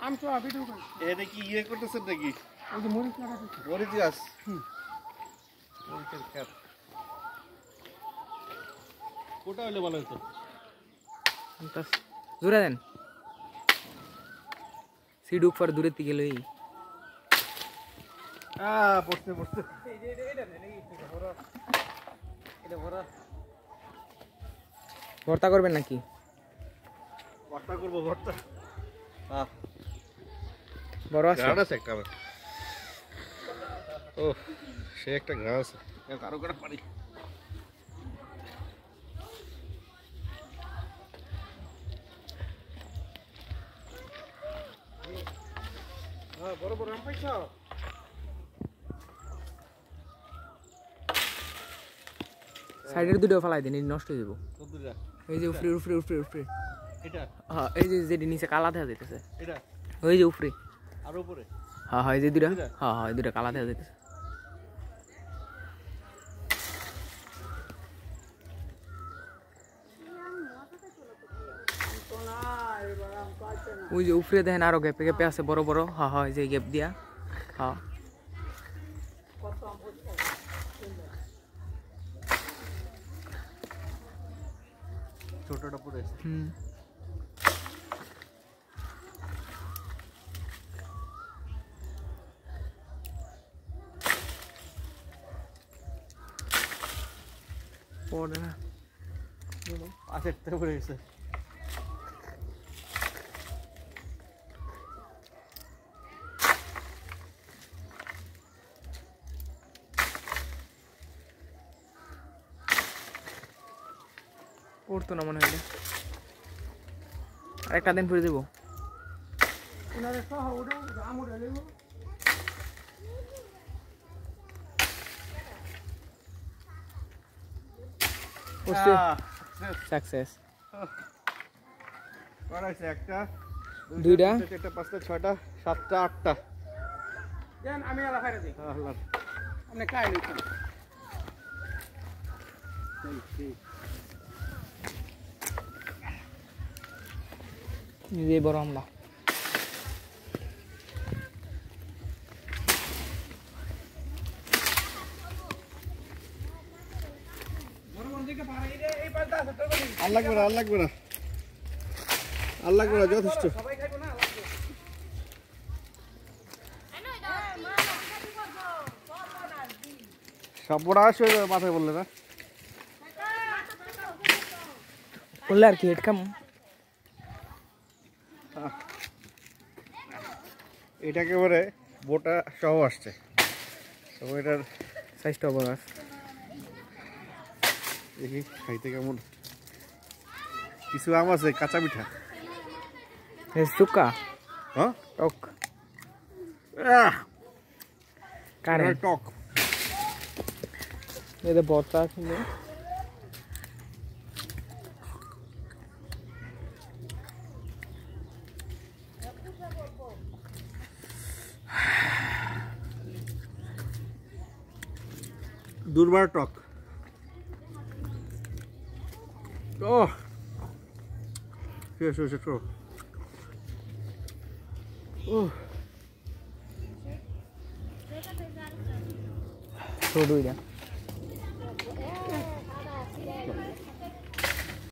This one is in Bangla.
আমি তো ভিডিও করি এটা কি ইয়ে করতেছেন নাকি ওই যে মরিচ লাগাতেছি মরিচ গাছ মরিচের ক্ষেত কোটা হইলে ভালো হতো জোরে দেন সিড উপর দূরে থেকে লই পড়তে পড়তে ভর্তা করবেন নাকি ভর্তা করবো ভর্তা বড় আছে গ্রান আছে একটা ও সে একটা গ্রান আছে কারো কারো পারি বড় বড় আম পাইছ সাইডের দুটো ফেলাই দিন নষ্ট হয়ে যাবো কতটা এই যে উপরে উপরে উপরে উপরে এটা হ্যাঁ এই যে যেটি নিচে কালা দেখা যাইতেছে এটা ওই যে উপরে আর উপরে হ্যাঁ হ্যাঁ এই যে দুটা হ্যাঁ হ্যাঁ এই দুটা কালা দেখা যাইতেছে ওই যে উপরে দেখেন আরো গ্যাপে গ্যাপে আছে বড় বড় হ্যাঁ হ্যাঁ যে গ্যাপ দিয়া হ্যাঁ ছোটটা পড়ে আছে পড়ে না পাশেরটা পড়ে গেছে পড়তো না মনে হয় আরেকটা দিন পরে দেবো সাকসেস করাইছে একটা দুইটা চারটা পাঁচটা ছয়টা সাতটা আটটা দেন আমি আলা ফাইরা দেই আল্লাহ আপনি কাই লইছেন নিজে বড় আমরা আর লাগবে না আর লাগবে না আর লাগবে না যথেষ্ট সব বড় আসবে মাথায় বললে না বললে আর কি হেড খাম এটা একেবারে বোটা সহ আসছে তো এটার সাইজটা বড় আছে দেখি খাইতে কেমন কিছু আম আছে কাঁচা মিঠা সুকা হ্যাঁ টক কারে টক এতে বর্তা ছিল দুর্বার টক ও শেষ শেষ ও ছোট